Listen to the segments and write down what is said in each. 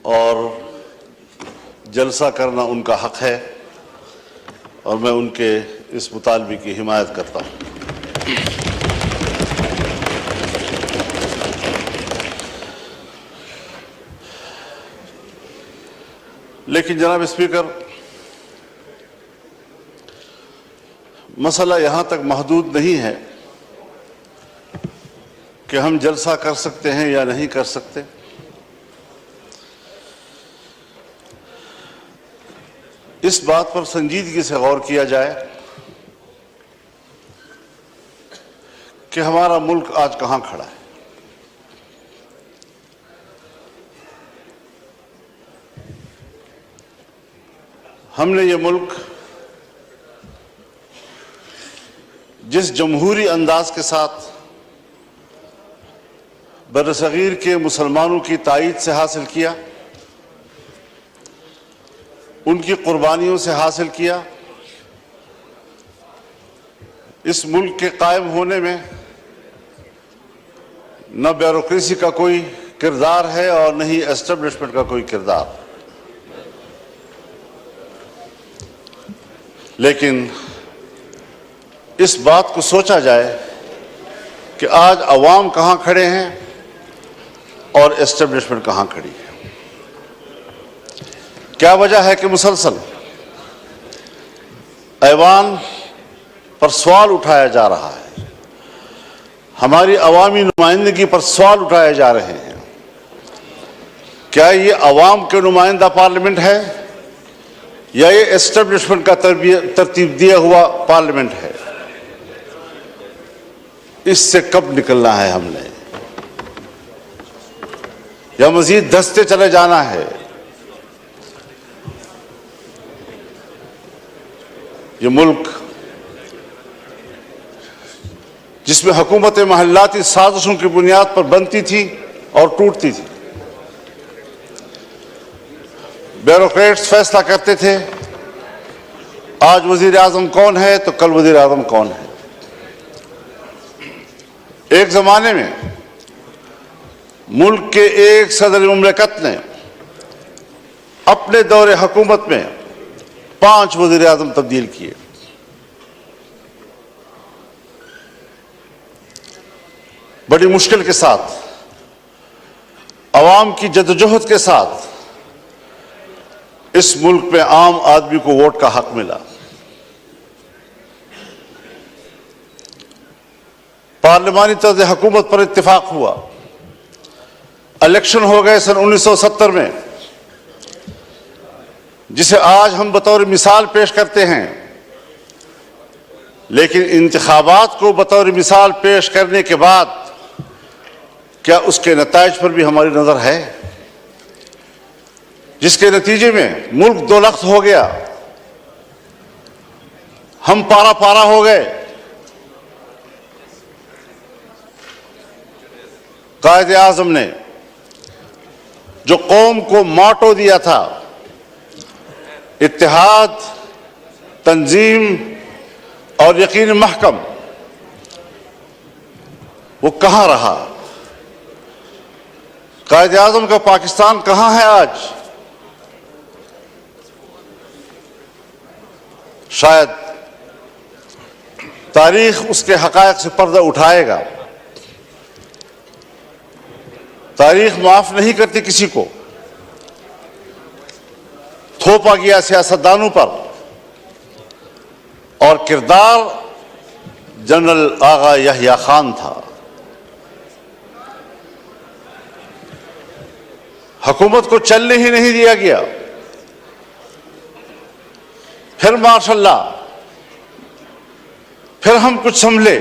اور جلسہ کرنا ان کا حق ہے اور میں ان کے اس مطالبے کی حمایت کرتا ہوں۔ لیکن جناب اسپیکر، مسئلہ یہاں تک محدود نہیں ہے کہ ہم جلسہ کر سکتے ہیں یا نہیں کر سکتے۔ اس بات پر سنجیدگی سے غور کیا جائے کہ ہمارا ملک آج کہاں کھڑا ہے۔ ہم نے یہ ملک جس جمہوری انداز کے ساتھ برصغیر کے مسلمانوں کی تائید سے حاصل کیا، ان کی قربانیوں سے حاصل کیا، اس ملک کے قائم ہونے میں نہ بیوروکریسی کا کوئی کردار ہے اور نہ ہی اسٹیبلشمنٹ کا کوئی کردار۔ لیکن اس بات کو سوچا جائے کہ آج عوام کہاں کھڑے ہیں اور اسٹیبلشمنٹ کہاں کھڑی ہے۔ کیا وجہ ہے کہ مسلسل ایوان پر سوال اٹھایا جا رہا ہے، ہماری عوامی نمائندگی پر سوال اٹھائے جا رہے ہیں؟ کیا یہ عوام کے نمائندہ پارلیمنٹ ہے یا یہ اسٹیبلشمنٹ کا ترتیب دیا ہوا پارلیمنٹ ہے؟ اس سے کب نکلنا ہے ہم نے، یا مزید دھستے چلے جانا ہے؟ یہ ملک جس میں حکومت محلاتی سازشوں کی بنیاد پر بنتی تھی اور ٹوٹتی تھی، بیوروکریٹس فیصلہ کرتے تھے آج وزیر اعظم کون ہے تو کل وزیر اعظم کون ہے۔ ایک زمانے میں ملک کے ایک صدر مملکت نے اپنے دور حکومت میں 5 وزیر اعظم تبدیل کیے۔ بڑی مشکل کے ساتھ، عوام کی جدوجہد کے ساتھ اس ملک میں عام آدمی کو ووٹ کا حق ملا۔ پارلیمانی طرز حکومت پر اتفاق ہوا، الیکشن ہو گئے سن 1970 میں، جسے آج ہم بطور مثال پیش کرتے ہیں۔ لیکن انتخابات کو بطور مثال پیش کرنے کے بعد کیا اس کے نتائج پر بھی ہماری نظر ہے؟ جس کے نتیجے میں ملک 2 لخت ہو گیا، ہم پارا پارا ہو گئے۔ قائد اعظم نے جو قوم کو ماٹو دیا تھا، اتحاد، تنظیم اور یقین محکم، وہ کہاں رہا؟ قائد اعظم کا پاکستان کہاں ہے آج؟ شاید تاریخ اس کے حقائق سے پردہ اٹھائے گا۔ تاریخ معاف نہیں کرتی کسی کو۔ تھوپا گیا سیاستدانوں پر، اور کردار جنرل آغا یحییٰ خان تھا۔ حکومت کو چلنے ہی نہیں دیا گیا۔ پھر ماشاء اللہ، پھر ہم کچھ سنبھلے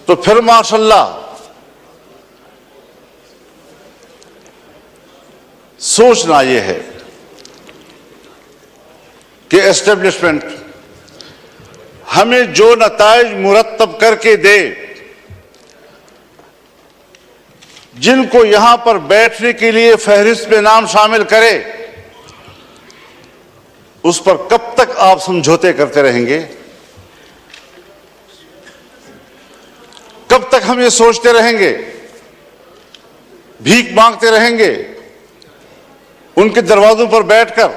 تو پھر ماشاء اللہ سوچنا یہ ہے کہ اسٹیبلشمنٹ ہمیں جو نتائج مرتب کر کے دے، جن کو یہاں پر بیٹھنے کے لیے فہرست میں نام شامل کرے، اس پر کب تک آپ سمجھوتے کرتے رہیں گے؟ کب تک ہم یہ سوچتے رہیں گے، بھیک مانگتے رہیں گے ان کے دروازوں پر بیٹھ کر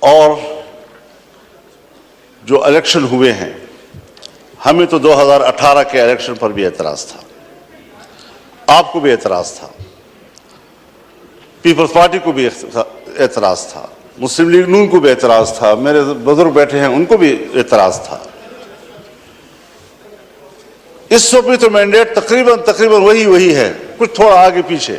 اور جو الیکشن ہوئے ہیں، ہمیں تو 2018 کے الیکشن پر بھی اعتراض تھا، آپ کو بھی اعتراض تھا، پیپلز پارٹی کو بھی اعتراض تھا، مسلم لیگ نون کو بھی اعتراض تھا، میرے بزرگ بیٹھے ہیں ان کو بھی اعتراض تھا۔ اس وقت بھی تو مینڈیٹ تقریباً وہی ہے، کچھ تھوڑا آگے پیچھے۔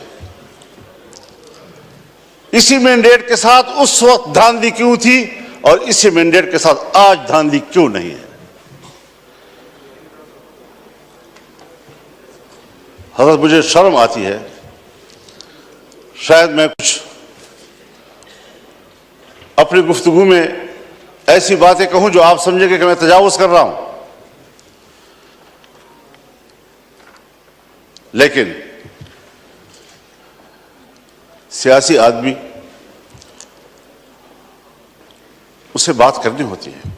اسی مینڈیٹ کے ساتھ اس وقت دھاندلی کیوں تھی اور اسی مینڈیٹ کے ساتھ آج دھاندلی کیوں نہیں ہے؟ حضرت مجھے شرم آتی ہے، شاید میں کچھ اپنی گفتگو میں ایسی باتیں کہوں جو آپ سمجھیں گے کہ میں تجاوز کر رہا ہوں، لیکن سیاسی آدمی اسے بات کرنی ہوتی ہے۔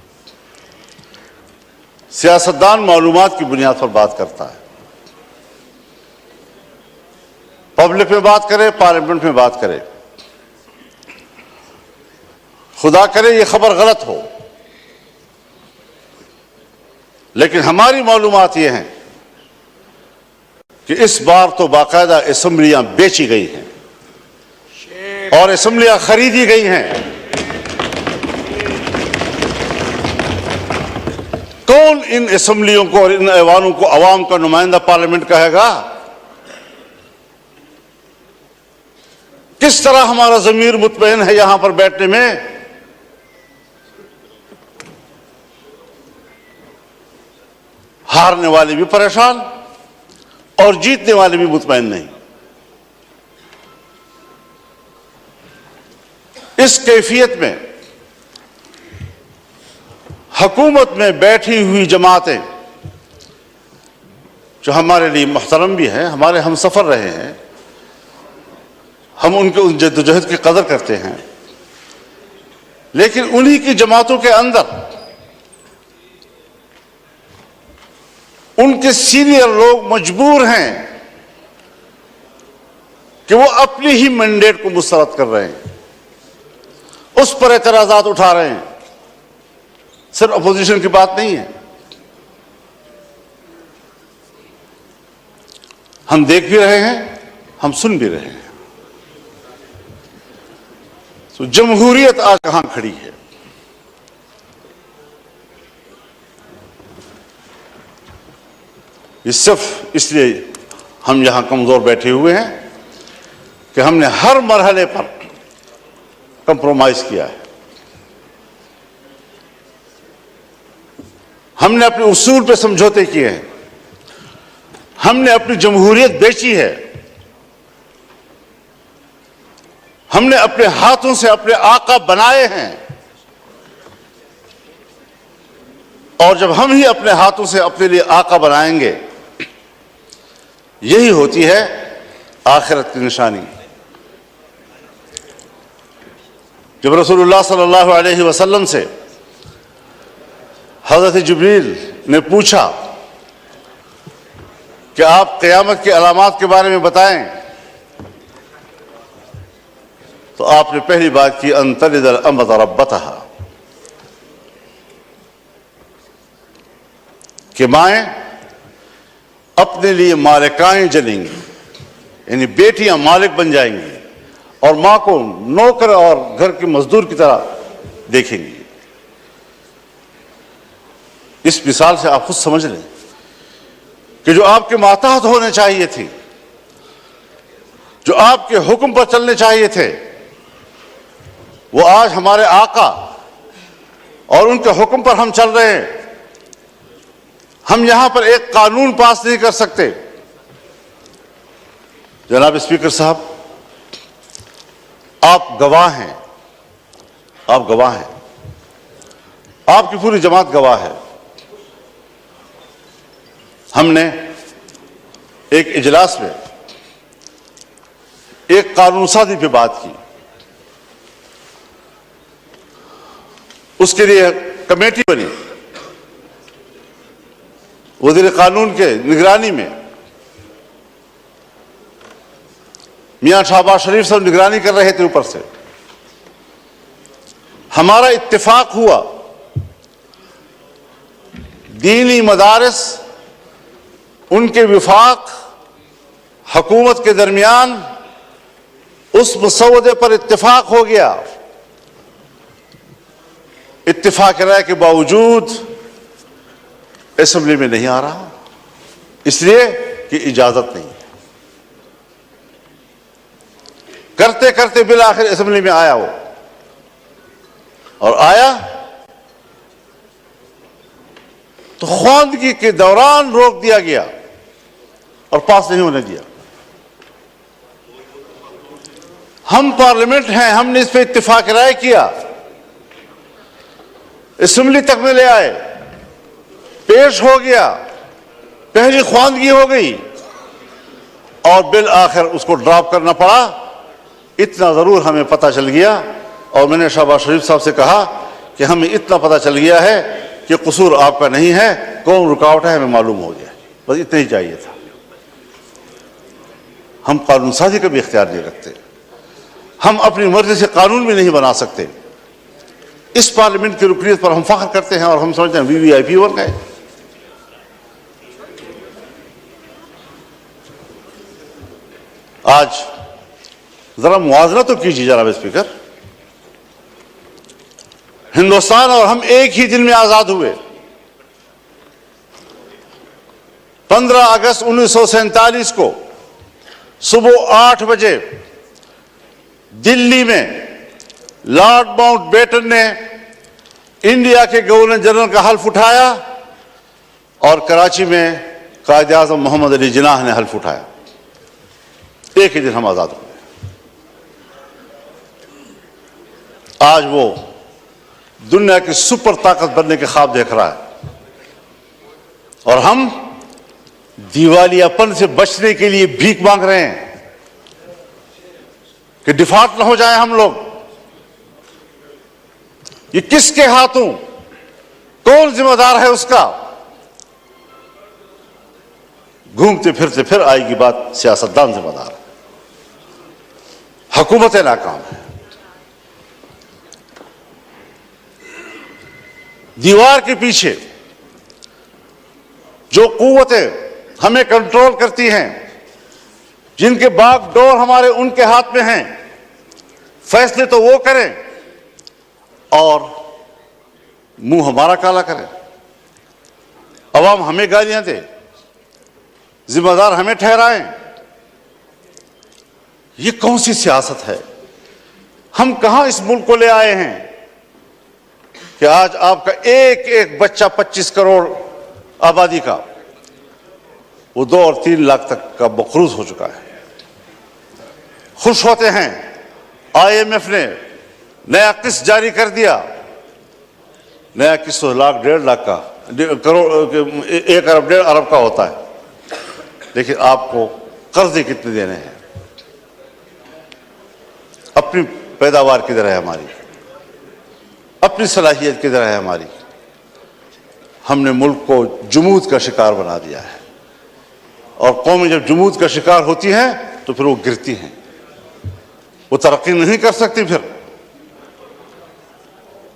سیاستدان معلومات کی بنیاد پر بات کرتا ہے، پبلک میں بات کرے، پارلیمنٹ میں بات کرے۔ خدا کرے یہ خبر غلط ہو، لیکن ہماری معلومات یہ ہیں کہ اس بار تو باقاعدہ اسمبلیاں بیچی گئی ہیں اور اسمبلیاں خریدی گئی ہیں۔ کون ان اسمبلیوں کو اور ان ایوانوں کو عوام کا نمائندہ پارلیمنٹ کہے گا؟ کس طرح ہمارا ضمیر مطمئن ہے یہاں پر بیٹھنے میں؟ ہارنے والے بھی پریشان اور جیتنے والے بھی مطمئن نہیں۔ اس کیفیت میں حکومت میں بیٹھی ہوئی جماعتیں جو ہمارے لیے محترم بھی ہیں، ہمارے ہم سفر رہے ہیں، ہم ان کے جدوجہد کی قدر کرتے ہیں، لیکن انہی کی جماعتوں کے اندر ان کے سینئر لوگ مجبور ہیں کہ وہ اپنی ہی مینڈیٹ کو مسترد کر رہے ہیں، اس پر اعتراضات اٹھا رہے ہیں۔ صرف اپوزیشن کی بات نہیں ہے، ہم دیکھ بھی رہے ہیں، ہم سن بھی رہے ہیں۔ تو جمہوریت آج کہاں کھڑی ہے؟ یہ صرف اس لیے ہم یہاں کمزور بیٹھے ہوئے ہیں کہ ہم نے ہر مرحلے پر کمپرومائز کیا ہے، ہم نے اپنے اصول پہ سمجھوتے کیے ہیں، ہم نے اپنی جمہوریت بیچی ہے، ہم نے اپنے ہاتھوں سے اپنے آقا بنائے ہیں، اور جب ہم ہی اپنے ہاتھوں سے اپنے لیے آقا بنائیں گے، یہی ہوتی ہے آخرت کی نشانی۔ جب رسول اللہ صلی اللہ علیہ وسلم سے حضرت جبریل نے پوچھا کہ آپ قیامت کی علامات کے بارے میں بتائیں، تو آپ نے پہلی بات کی ان تلد الامۃ ربتہا، کہ مائیں اپنے لیے مالکائیں جنیں گی، یعنی بیٹیاں مالک بن جائیں گی اور ماں کو نوکر اور گھر کے مزدور کی طرح دیکھیں گی۔ اس مثال سے آپ خود سمجھ لیں کہ جو آپ کے ماتحت ہونے چاہیے تھی، جو آپ کے حکم پر چلنے چاہیے تھے، وہ آج ہمارے آقا اور ان کے حکم پر ہم چل رہے ہیں۔ ہم یہاں پر ایک قانون پاس نہیں کر سکتے۔ جناب اسپیکر صاحب، آپ گواہ ہیں، آپ گواہ ہیں، آپ کی پوری جماعت گواہ ہے۔ ہم نے ایک اجلاس میں ایک قانون سازی پہ بات کی، اس کے لیے کمیٹی بنی، وزیر قانون کے نگرانی میں میاں شہباز شریف صاحب نگرانی کر رہے تھے اوپر سے. ہمارا اتفاق ہوا دینی مدارس ان کے وفاق حکومت کے درمیان اس مسودے پر اتفاق ہو گیا. اتفاق رائے کے باوجود اسمبلی میں نہیں آ رہا اس لیے کہ اجازت نہیں. کرتے کرتے بالآخر اسمبلی میں آیا وہ اور آیا تو خواندگی کے دوران روک دیا گیا اور پاس نہیں ہونے دیا. ہم پارلیمنٹ ہیں, ہم نے اس پہ اتفاق رائے کیا, اسمبلی تک میں لے آئے, پیش ہو گیا, پہلی خواندگی ہو گئی اور بالآخر اس کو ڈراپ کرنا پڑا. اتنا ضرور ہمیں پتہ چل گیا اور میں نے شہباز شریف صاحب سے کہا کہ ہمیں اتنا پتہ چل گیا ہے کہ قصور آپ کا نہیں ہے, کون رکاوٹ ہے ہمیں معلوم ہو گیا. بس اتنا ہی چاہیے تھا. ہم قانون سازی کا بھی اختیار نہیں رکھتے, ہم اپنی مرضی سے قانون بھی نہیں بنا سکتے. اس پارلیمنٹ کی رکنیت پر ہم فخر کرتے ہیں اور ہم سمجھتے ہیں وی وی آئی پی بن گئے. آج ذرا موازنہ تو کیجیے جناب اسپیکر, ہندوستان اور ہم ایک ہی دن میں آزاد ہوئے. 15 اگست 1947 کو صبح 8 بجے دلی میں لارڈ ماؤنٹ بیٹن نے انڈیا کے گورنر جنرل کا حلف اٹھایا اور کراچی میں قائد اعظم محمد علی جناح نے حلف اٹھایا. ایک ہی دن ہم آزاد ہوئے. آج وہ دنیا کی سپر طاقت بننے کے خواب دیکھ رہا ہے اور ہم دیوالیہ پن سے بچنے کے لیے بھیک مانگ رہے ہیں کہ ڈیفالٹ نہ ہو جائیں ہم لوگ. یہ کس کے ہاتھوں, کون ذمہ دار ہے اس کا؟ گھومتے پھرتے پھر آئے گی بات سیاستدان ذمہ دار ہے, حکومتیں ناکام ہیں. دیوار کے پیچھے جو قوتیں ہمیں کنٹرول کرتی ہیں, جن کے باغ ڈور ہمارے ان کے ہاتھ میں ہیں, فیصلے تو وہ کریں اور منہ ہمارا کالا کریں. عوام ہمیں گالیاں دے, ذمہ دار ہمیں ٹھہرائیں. یہ کون سی سیاست ہے؟ ہم کہاں اس ملک کو لے آئے ہیں کہ آج آپ کا ایک ایک بچہ 25 کروڑ آبادی کا وہ 2 اور 3 لاکھ تک کا مقروض ہو چکا ہے. خوش ہوتے ہیں آئی ایم ایف نے نیا قسط جاری کر دیا. نیا قسط 1 لاکھ 1.5 لاکھ کا کروڑ 1 ارب 1.5 ارب کا ہوتا ہے, لیکن آپ کو قرضے کتنے دینے ہیں؟ اپنی پیداوار کدھر ہے ہماری, اپنی صلاحیت کدھر ہے ہماری؟ ہم نے ملک کو جمود کا شکار بنا دیا ہے اور قومیں جب جمود کا شکار ہوتی ہیں تو پھر وہ گرتی ہیں, وہ ترقی نہیں کر سکتی. پھر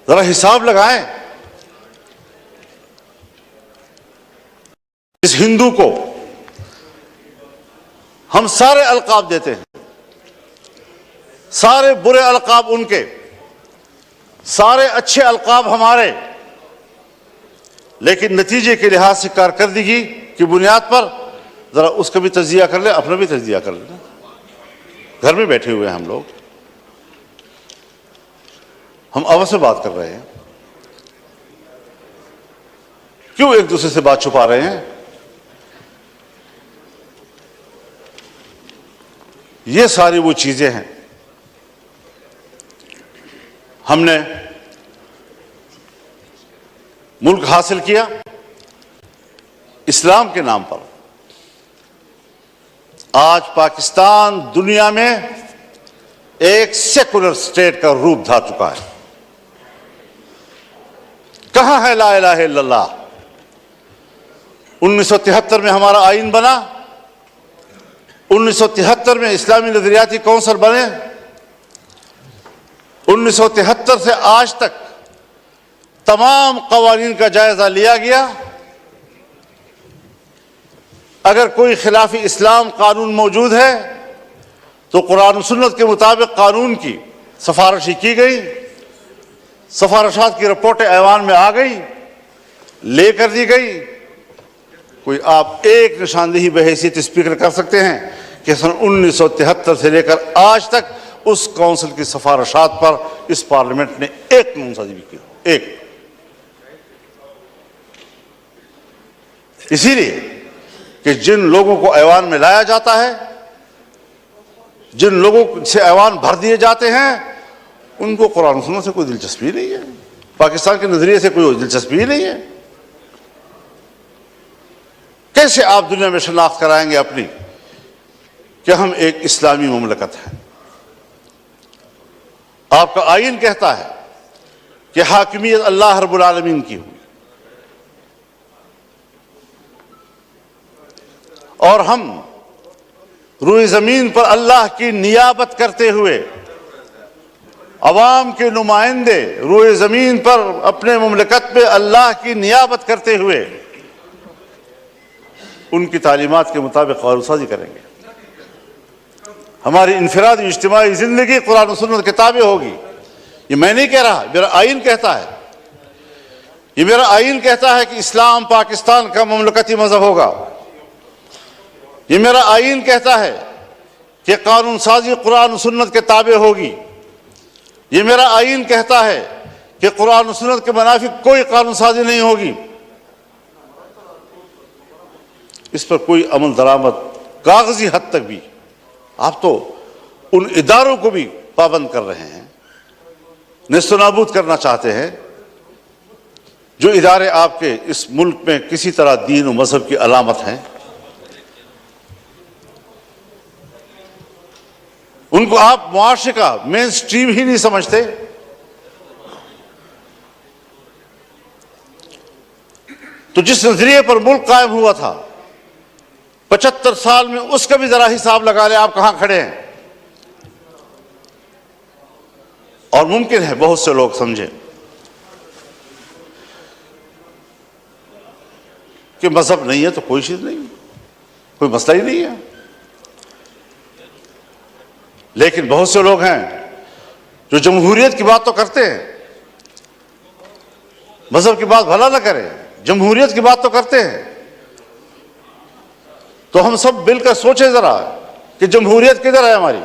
ذرا حساب لگائیں. اس ہندو کو ہم سارے القاب دیتے ہیں, سارے برے القاب ان کے, سارے اچھے القاب ہمارے, لیکن نتیجے کے لحاظ سے کارکردگی کی بنیاد پر ذرا اس کا بھی تجزیہ کر لیں, اپنا بھی تجزیہ کر لیں. گھر میں بیٹھے ہوئے ہیں ہم لوگ, ہم آواز سے بات کر رہے ہیں, کیوں ایک دوسرے سے بات چھپا رہے ہیں؟ یہ ساری وہ چیزیں ہیں. ہم نے ملک حاصل کیا اسلام کے نام پر. آج پاکستان دنیا میں ایک سیکولر سٹیٹ کا روپ دھار چکا ہے. کہاں ہے لا الہ الا اللہ؟ 1973 میں ہمارا آئین بنا, 1973 میں اسلامی نظریاتی کونسل بنے. 1973 سے آج تک تمام قوانین کا جائزہ لیا گیا. اگر کوئی خلاف اسلام قانون موجود ہے تو قرآن و سنت کے مطابق قانون کی سفارشی کی گئی. سفارشات کی رپورٹیں ایوان میں آ گئی, لے کر دی گئی. کوئی آپ ایک نشاندہی بحیثیت اسپیکر کر سکتے ہیں کہ سن 1973 سے لے کر آج تک اس کونسل کی سفارشات پر اس پارلیمنٹ نے ایک قانون سازی بھی کی؟ ایک. اسی لیے کہ جن لوگوں کو ایوان میں لایا جاتا ہے, جن لوگوں سے ایوان بھر دیے جاتے ہیں, ان کو قرآن و سنت سے کوئی دلچسپی نہیں ہے, پاکستان کے نظریے سے کوئی دلچسپی نہیں ہے. کیسے آپ دنیا میں شناخت کرائیں گے اپنی کہ ہم ایک اسلامی مملکت ہیں؟ آپ کا آئین کہتا ہے کہ حاکمیت اللہ رب العالمین کی ہوئی, اور ہم روئے زمین پر اللہ کی نیابت کرتے ہوئے, عوام کے نمائندے روئے زمین پر اپنے مملکت میں اللہ کی نیابت کرتے ہوئے ان کی تعلیمات کے مطابق قانون سازی کریں گے. ہماری انفرادی اجتماعی زندگی قرآن و سنت کے تابع ہوگی. یہ میں نہیں کہہ رہا, میرا آئین کہتا ہے. یہ میرا آئین کہتا ہے کہ اسلام پاکستان کا مملکتی مذہب ہوگا. یہ میرا آئین کہتا ہے کہ قانون سازی قرآن و سنت کے تابع ہوگی. یہ میرا آئین کہتا ہے کہ قرآن و سنت کے منافق کوئی قانون سازی نہیں ہوگی. اس پر کوئی عمل درآمد کاغذی حد تک بھی, آپ تو ان اداروں کو بھی پابند کر رہے ہیں, نیست و نابود کرنا چاہتے ہیں جو ادارے آپ کے اس ملک میں کسی طرح دین و مذہب کی علامت ہیں. ان کو آپ معاشرے کا مین سٹریم ہی نہیں سمجھتے. تو جس نظریے پر ملک قائم ہوا تھا 75 سال میں, اس کا بھی ذرا حساب لگا لیں آپ کہاں کھڑے ہیں. اور ممکن ہے بہت سے لوگ سمجھیں کہ مذہب نہیں ہے تو کوئی چیز نہیں, کوئی مسئلہ ہی نہیں ہے. لیکن بہت سے لوگ ہیں جو جمہوریت کی بات تو کرتے ہیں, مذہب کی بات بھلا نہ کریں, جمہوریت کی بات تو کرتے ہیں. تو ہم سب مل کر سوچیں ذرا کہ جمہوریت کدھر ہے ہماری.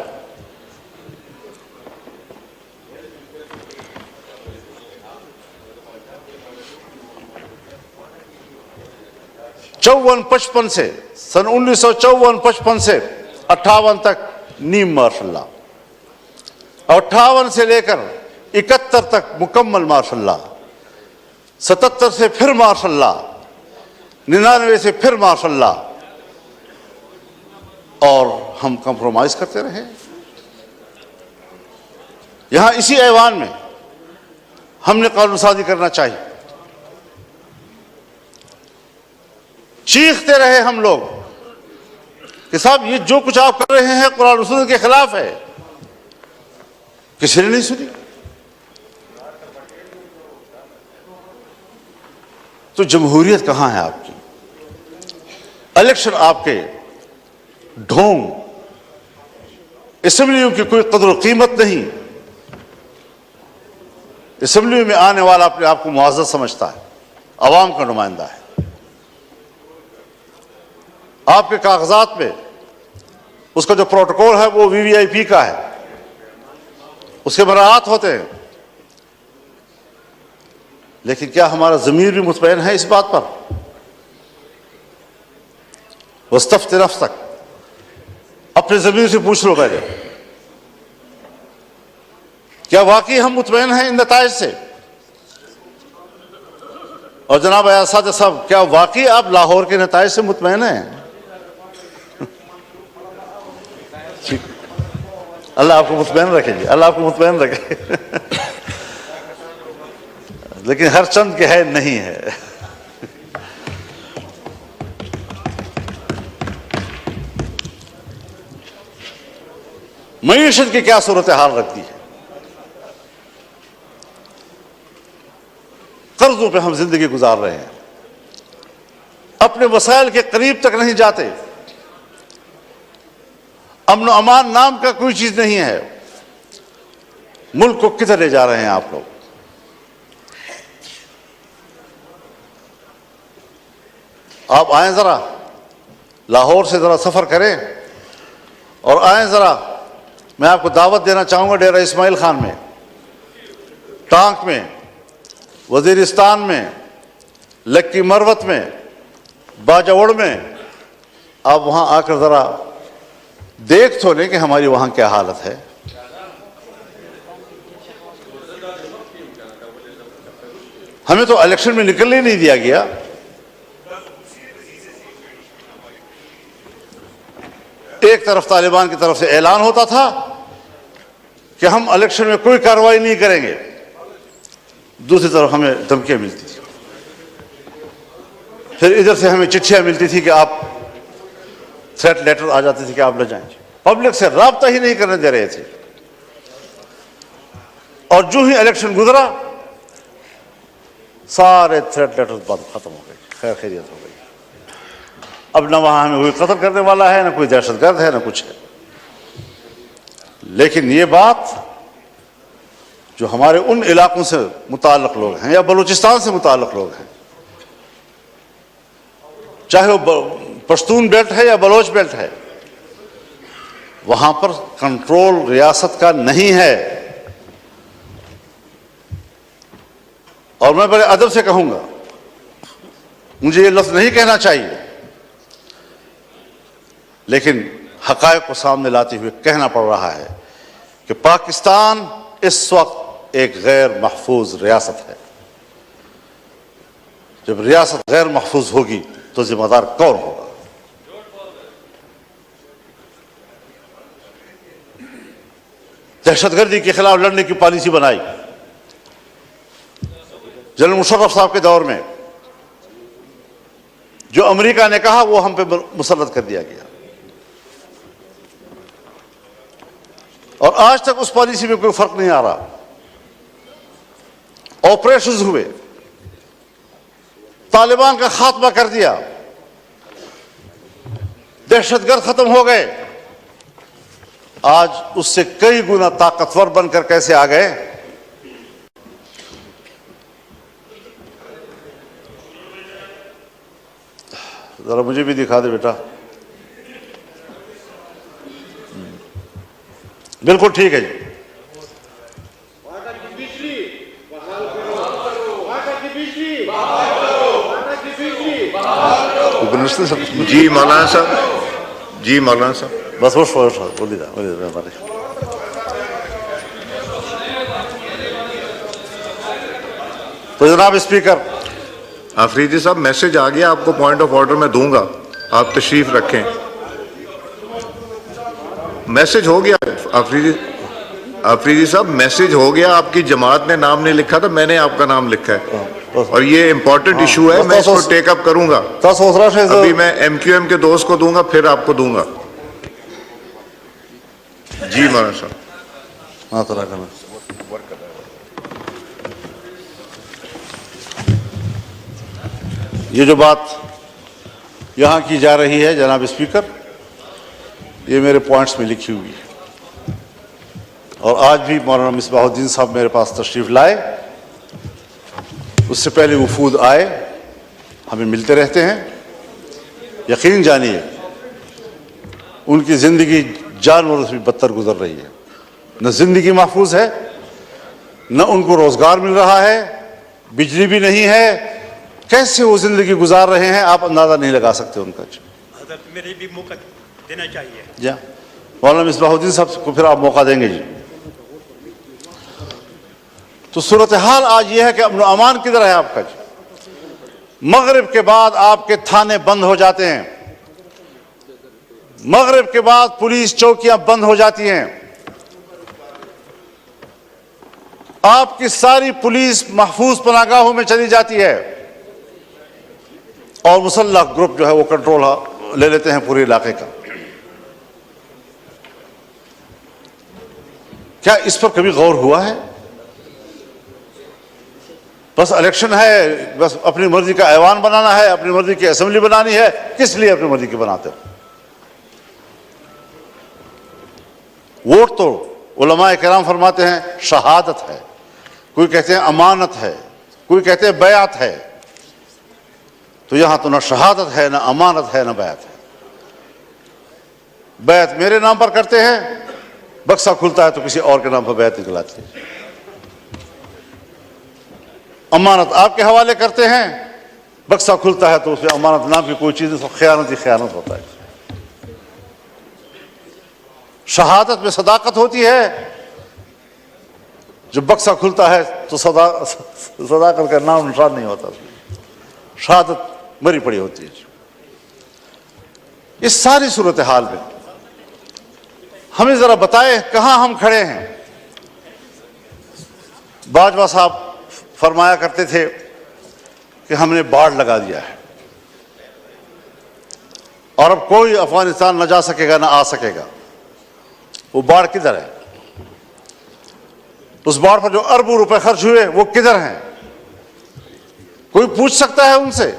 '54-55 سے, سن 1954-55 سے 58 تک نیم مارشل لا, اور 58 سے لے کر 71 تک مکمل مارشل لا, 77 سے پھر مارشل لا, 99 سے پھر مارشل لا, اور ہم کمپرومائز کرتے رہے. یہاں اسی ایوان میں ہم نے قانون سازی کرنا چاہیے. چیختے رہے ہم لوگ کہ صاحب یہ جو کچھ آپ کر رہے ہیں قرآن و سنت کے خلاف ہے. کسی نے نہیں سنی. تو جمہوریت کہاں ہے آپ کی؟ الیکشن آپ کے ڈھونگ, اسمبلیوں کی کوئی قدر و قیمت نہیں. اسمبلیوں میں آنے والا اپنے آپ کو معزز سمجھتا ہے, عوام کا نمائندہ ہے. آپ کے کاغذات میں اس کا جو پروٹوکول ہے وہ VVIP کا ہے, اس کے مراعات ہوتے ہیں. لیکن کیا ہمارا ضمیر بھی مطمئن ہے اس بات پر؟ وَاسْتَفْتِ نَفْسَكَ, اپنے ضمیر سے پوچھ لو پہلے, کیا واقعی ہم مطمئن ہیں ان نتائج سے؟ اور جناب اساتذہ صاحب, کیا واقعی آپ لاہور کے نتائج سے مطمئن ہیں؟ اللہ آپ کو مطمئن رکھے جی, اللہ آپ کو مطمئن رکھے. لیکن ہر چند کے ہے نہیں ہے. معیشت کی کیا صورتحال رکھتی ہے. قرضوں پہ ہم زندگی گزار رہے ہیں, اپنے وسائل کے قریب تک نہیں جاتے, امن و امان نام کا کوئی چیز نہیں ہے. ملک کو کدھر لے جا رہے ہیں آپ لوگ؟ آپ آئیں ذرا لاہور سے ذرا سفر کریں اور آئیں ذرا, میں آپ کو دعوت دینا چاہوں گا ڈیرہ اسماعیل خان میں, ٹانک میں, وزیرستان میں, لکی مروت میں, باجوڑ میں. آپ وہاں آ کر ذرا دیکھ تو لیں کہ ہماری وہاں کیا حالت ہے. ہمیں تو الیکشن میں نکلنے ہی نہیں دیا گیا. ایک طرف طالبان کی طرف سے اعلان ہوتا تھا کہ ہم الیکشن میں کوئی کارروائی نہیں کریں گے, دوسری طرف ہمیں دھمکیاں ملتی تھی. پھر ادھر سے ہمیں چٹھیاں ملتی تھی کہ آپ, تھریٹ لیٹر آ جاتی تھی کہ آپ نہ جائیں. پبلک سے رابطہ ہی نہیں کرنے دے رہے تھے. اور جو ہی الیکشن گزرا سارے تھریٹ لیٹر بند ختم ہو گئے, خیر خیریت ہو گئی. اب نہ وہاں ہمیں کوئی قتل کرنے والا ہے, نہ کوئی دہشت گرد ہے, نہ کچھ ہے. لیکن یہ بات جو ہمارے ان علاقوں سے متعلق لوگ ہیں یا بلوچستان سے متعلق لوگ ہیں, چاہے وہ پشتون بیلٹ ہے یا بلوچ بیلٹ ہے, وہاں پر کنٹرول ریاست کا نہیں ہے. اور میں بڑے ادب سے کہوں گا, مجھے یہ لفظ نہیں کہنا چاہیے, لیکن حقائق کو سامنے لاتے ہوئے کہنا پڑ رہا ہے کہ پاکستان اس وقت ایک غیر محفوظ ریاست ہے. جب ریاست غیر محفوظ ہوگی تو ذمہ دار کون ہوگا؟ دہشت گردی کے خلاف لڑنے کی پالیسی بنائی جنرل مشرف صاحب کے دور میں, جو امریکہ نے کہا وہ ہم پہ مسلط کر دیا گیا, اور آج تک اس پالیسی میں کوئی فرق نہیں آ رہا. آپریشنز ہوئے, طالبان کا خاتمہ کر دیا, دہشت گرد ختم ہو گئے. آج اس سے کئی گنا طاقتور بن کر کیسے آ گئے؟ ذرا مجھے بھی دکھا دے بیٹا. بالکل ٹھیک ہے جی. جی مولانا صاحب, جی مولانا صاحب, بس بولیے ہمارے. تو جناب اسپیکر, آفریدی صاحب میسج آ گیا, آپ کو پوائنٹ آف آرڈر میں دوں گا, آپ تشریف رکھیں. میسج ہو گیا آفریدی صاحب, میسج ہو گیا. آپ کی جماعت نے نام نہیں لکھا تھا, میں نے آپ کا نام لکھا ہے, اور یہ امپورٹنٹ ایشو ہے, میں اس کو ٹیک اپ کروں گا. ابھی میں ایم کیو ایم کے دوست کو دوں گا, پھر آپ کو دوں گا. جی مولانا صاحب. ہاں طرح کرنا. یہ جو بات یہاں کی جا رہی ہے جناب اسپیکر, یہ میرے پوائنٹس میں لکھی ہوئی ہے, اور آج بھی مولانا مصباح الدین صاحب میرے پاس تشریف لائے. اس سے پہلے وفود آئے, ہمیں ملتے رہتے ہیں. یقین جانیے ان کی زندگی جانوروں سے بھی بدتر گزر رہی ہے. نہ زندگی محفوظ ہے, نہ ان کو روزگار مل رہا ہے, بجلی بھی نہیں ہے. کیسے وہ زندگی گزار رہے ہیں آپ اندازہ نہیں لگا سکتے ان کا. حضرت میرے بھی موقع دینا چاہیے. جی مولانا مصباح الدین صاحب کو پھر آپ موقع دیں گے. جی تو صورتحال آج یہ ہے کہ امن و امان کدھر ہے آپ کا؟ جی مغرب کے بعد آپ کے تھانے بند ہو جاتے ہیں, مغرب کے بعد پولیس چوکیاں بند ہو جاتی ہیں, آپ کی ساری پولیس محفوظ پناہگاہوں میں چلی جاتی ہے, اور مسلح گروپ جو ہے وہ کنٹرول لے لیتے ہیں پورے علاقے کا. کیا اس پر کبھی غور ہوا ہے؟ بس الیکشن ہے، بس اپنی مرضی کا ایوان بنانا ہے، اپنی مرضی کی اسمبلی بنانی ہے. کس لیے اپنی مرضی کی بناتے ہو؟ ووٹ تو علماء کرام فرماتے ہیں شہادت ہے، کوئی کہتے ہیں امانت ہے، کوئی کہتے ہیں بیعت ہے. تو یہاں تو نہ شہادت ہے، نہ امانت ہے، نہ بیعت ہے. بیعت میرے نام پر کرتے ہیں، بکسا کھلتا ہے تو کسی اور کے نام پر بیعت نکلاتے ہیں. امانت آپ کے حوالے کرتے ہیں، بکسا کھلتا ہے تو اس میں امانت نام کی کوئی چیز خیانت ہی خیانت ہوتا ہے. شہادت میں صداقت ہوتی ہے، جب بکسا کھلتا ہے تو صداقت کا نام نشان نہیں ہوتا، شہادت مری پڑی ہوتی ہے. اس ساری صورتحال میں ہمیں ذرا بتائے کہاں ہم کھڑے ہیں. باجوہ صاحب فرمایا کرتے تھے کہ ہم نے باڑ لگا دیا ہے اور اب کوئی افغانستان نہ جا سکے گا نہ آ سکے گا. وہ باڑ کدھر ہے؟ اس باڑ پر جو اربوں روپے خرچ ہوئے وہ کدھر ہیں؟ کوئی پوچھ سکتا ہے ان سے؟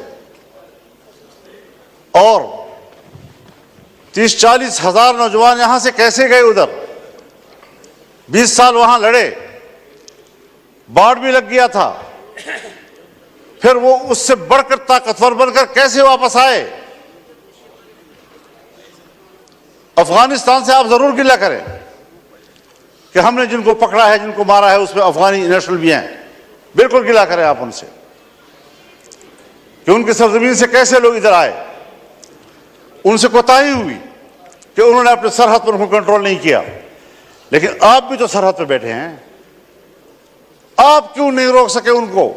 اور 30-40 ہزار نوجوان یہاں سے کیسے گئے ادھر؟ 20 سال وہاں لڑے، باڑ بھی لگ گیا تھا، پھر وہ اس سے بڑھ کر طاقتور بن کر کیسے واپس آئے؟ افغانستان سے آپ ضرور گلہ کریں کہ ہم نے جن کو پکڑا ہے، جن کو مارا ہے، اس میں افغانی نیشنل بھی ہیں. بالکل گلہ کریں آپ ان سے کہ ان کی سرزمین سے کیسے لوگ ادھر آئے. ان سے کوتاہی ہوئی کہ انہوں نے اپنے سرحد پر ان کو کنٹرول نہیں کیا. لیکن آپ بھی تو سرحد پہ بیٹھے ہیں، آپ کیوں نہیں روک سکے ان کو؟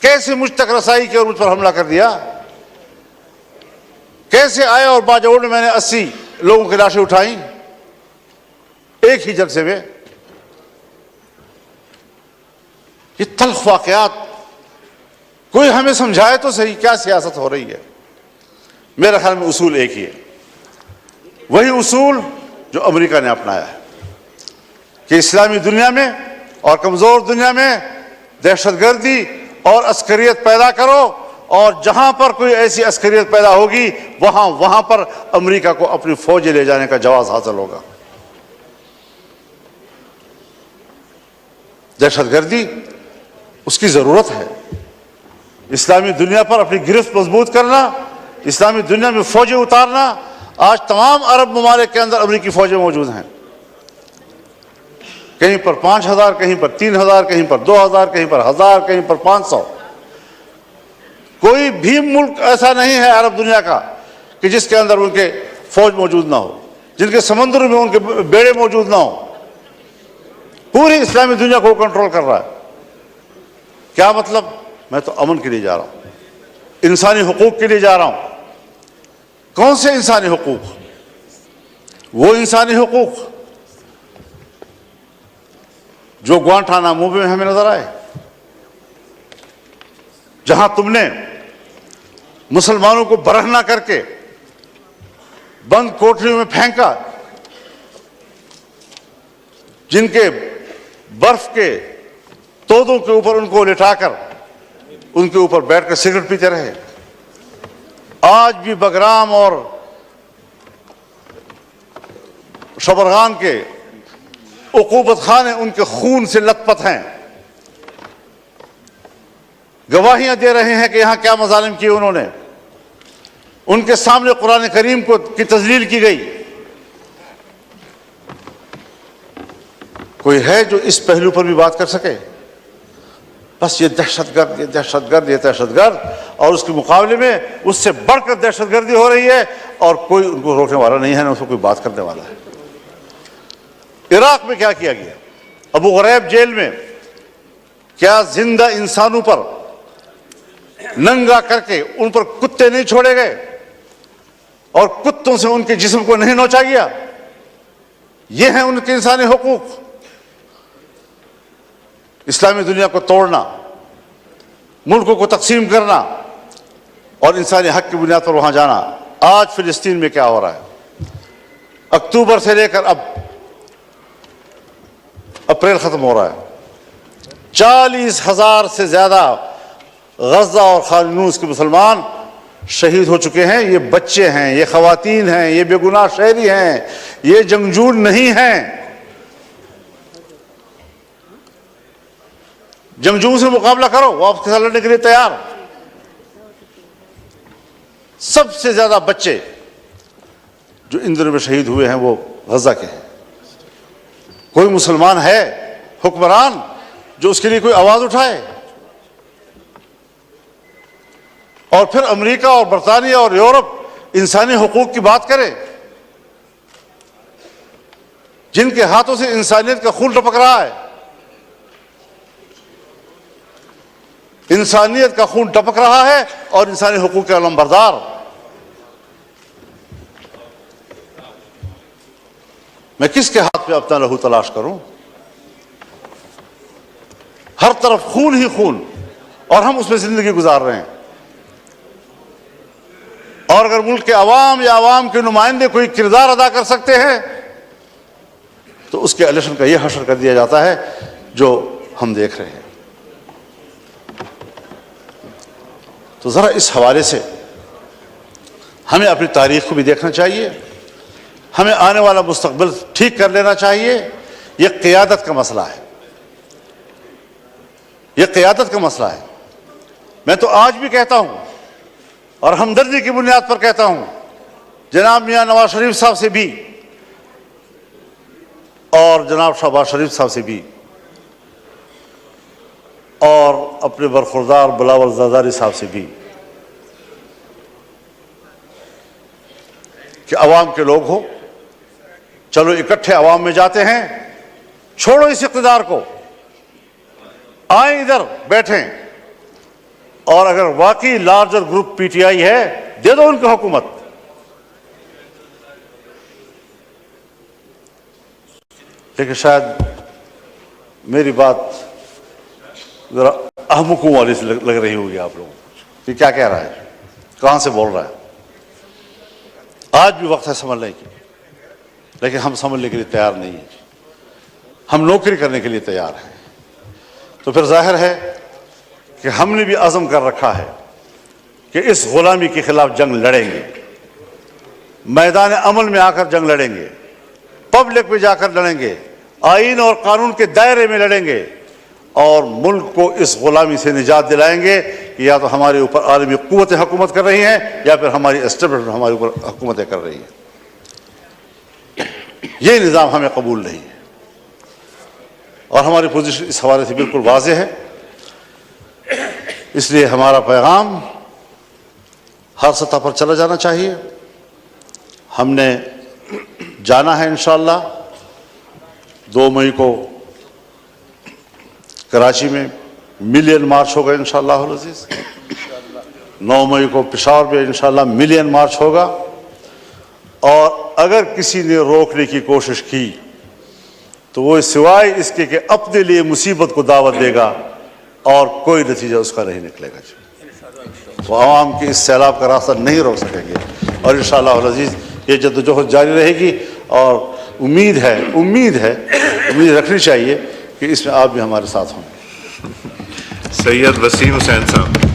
کیسے مجھ تک رسائی کی اور مجھ پر حملہ کر دیا؟ کیسے آئے اور باجوڑ میں نے 80 لوگوں کی لاشیں اٹھائیں ایک ہی جلسے میں؟ یہ تلخ واقعات کوئی ہمیں سمجھائے تو صحیح، کیا سیاست ہو رہی ہے؟ میرے خیال میں اصول ایک ہی ہے، وہی اصول جو امریکہ نے اپنایا ہے کہ اسلامی دنیا میں اور کمزور دنیا میں دہشت گردی اور عسکریت پیدا کرو، اور جہاں پر کوئی ایسی عسکریت پیدا ہوگی وہاں پر امریکہ کو اپنی فوجیں لے جانے کا جواز حاصل ہوگا. دہشت گردی اس کی ضرورت ہے. اسلامی دنیا پر اپنی گرفت مضبوط کرنا، اسلامی دنیا میں فوجیں اتارنا. آج تمام عرب ممالک کے اندر امریکی فوجیں موجود ہیں، کہیں پر 5000، کہیں پر 3000، کہیں پر 2000، کہیں پر 1000، کہیں پر 500. کوئی بھی ملک ایسا نہیں ہے عرب دنیا کا کہ جس کے اندر ان کے فوج موجود نہ ہو، جن کے سمندر میں ان کے بیڑے موجود نہ ہو. پوری اسلامی دنیا کو کنٹرول کر رہا ہے. کیا مطلب؟ میں تو امن کے لیے جا رہا ہوں، انسانی حقوق کے لیے جا رہا ہوں. کون سے انسانی حقوق؟ وہ انسانی حقوق جو گوانٹانامو میں ہمیں نظر آئے، جہاں تم نے مسلمانوں کو برہنہ کر کے بند کوٹریوں میں پھینکا، جن کے برف کے تودوں کے اوپر ان کو لٹا کر ان کے اوپر بیٹھ کر سگریٹ پیتے رہے. آج بھی بگرام اور شبرغان کے عقوبت خانے ان کے خون سے لت پت ہیں. گواہیاں دے رہے ہیں کہ یہاں کیا مظالم کیے انہوں نے. ان کے سامنے قرآن کریم کی تذلیل کی گئی. کوئی ہے جو اس پہلو پر بھی بات کر سکے؟ بس یہ دہشت گرد، یہ دہشت گرد، یہ دہشت گرد، اور اس کے مقابلے میں اس سے بڑھ کر دہشت گردی ہو رہی ہے اور کوئی ان کو روکنے والا نہیں ہے، نہ اس کو کوئی بات کرنے والا ہے. عراق میں کیا کیا گیا؟ ابو غریب جیل میں کیا زندہ انسانوں پر ننگا کر کے ان پر کتے نہیں چھوڑے گئے اور کتوں سے ان کے جسم کو نہیں نوچا گیا؟ یہ ہیں ان کے انسانی حقوق. اسلامی دنیا کو توڑنا، ملکوں کو تقسیم کرنا اور انسانی حق کی بنیاد پر وہاں جانا. آج فلسطین میں کیا ہو رہا ہے؟ اکتوبر سے لے کر اب اپریل ختم ہو رہا ہے، 40,000 سے زیادہ غزہ اور خان یونس کے مسلمان شہید ہو چکے ہیں۔ یہ بچے ہیں، یہ خواتین ہیں، یہ بے گناہ شہری ہیں، یہ جنگجو نہیں ہیں۔ جنگجو سے مقابلہ کرو، وہ آپ کے ساتھ لڑنے کے لیے تیار۔ سب سے زیادہ بچے جو ان دنوں میں شہید ہوئے ہیں وہ غزہ کے ہیں۔ کوئی مسلمان ہے حکمران جو اس کے لیے کوئی آواز اٹھائے؟ اور پھر امریکہ اور برطانیہ اور یورپ انسانی حقوق کی بات کرے، جن کے ہاتھوں سے انسانیت کا خون ٹپک رہا ہے۔ انسانیت کا خون ٹپک رہا ہے اور انسانی حقوق کے علمبردار۔ میں کس کے ہاتھ پہ اپنا لہو تلاش کروں؟ ہر طرف خون ہی خون، اور ہم اس میں زندگی گزار رہے ہیں۔ اور اگر ملک کے عوام یا عوام کے نمائندے کوئی کردار ادا کر سکتے ہیں تو اس کے الیکشن کا یہ حشر کر دیا جاتا ہے جو ہم دیکھ رہے ہیں۔ تو ذرا اس حوالے سے ہمیں اپنی تاریخ کو بھی دیکھنا چاہیے، ہمیں آنے والا مستقبل ٹھیک کر لینا چاہیے۔ یہ قیادت کا مسئلہ ہے، یہ قیادت کا مسئلہ ہے۔ میں تو آج بھی کہتا ہوں اور ہمدردی کی بنیاد پر کہتا ہوں، جناب میاں نواز شریف صاحب سے بھی اور جناب شہباز شریف صاحب سے بھی اور اپنے برخوردار بلاول زرداری صاحب سے بھی، کہ عوام کے لوگ ہو، چلو اکٹھے عوام میں جاتے ہیں، چھوڑو اس اقتدار کو، آئیں ادھر بیٹھیں، اور اگر واقعی larger group P T I ہے دے دو ان کو حکومت۔ لیکن شاید میری بات ذرا احمقوں والی سے لگ رہی ہوگی آپ لوگوں کو، کہ کیا کہہ رہا ہے، کہاں سے بول رہا ہے۔ آج بھی وقت ہے سنبھلنے کی، لیکن ہم سنبھلنے کے لیے تیار نہیں ہیں، ہم نوکری کرنے کے لیے تیار ہیں۔ تو پھر ظاہر ہے کہ ہم نے بھی عزم کر رکھا ہے کہ اس غلامی کے خلاف جنگ لڑیں گے، میدان عمل میں آ کر جنگ لڑیں گے، پبلک میں جا کر لڑیں گے، آئین اور قانون کے دائرے میں لڑیں گے، اور ملک کو اس غلامی سے نجات دلائیں گے کہ یا تو ہمارے اوپر عالمی قوتیں حکومت کر رہی ہیں یا پھر ہماری اسٹیبلشمنٹ ہمارے اوپر حکومتیں کر رہی ہیں۔ یہ نظام ہمیں قبول نہیں ہے، اور ہماری پوزیشن اس حوالے سے بالکل واضح ہے۔ اس لیے ہمارا پیغام ہر سطح پر چلا جانا چاہیے۔ ہم نے جانا ہے انشاءاللہ 2 مئی کو کراچی میں ملین مارچ ہوگا انشاءاللہ العزیز، 9 مئی کو پشاور میں انشاءاللہ ملین مارچ ہوگا، اور اگر کسی نے روکنے کی کوشش کی تو وہ سوائے اس کے کہ اپنے لیے مصیبت کو دعوت دے گا اور کوئی نتیجہ اس کا نہیں نکلے گا۔ وہ عوام کی اس سیلاب کا راستہ نہیں روک سکیں گے، اور انشاءاللہ العزیز یہ جدوجہد جاری رہے گی، اور امید رکھنی چاہیے کہ اس میں آپ بھی ہمارے ساتھ ہوں۔ سید وسیم حسین صاحب۔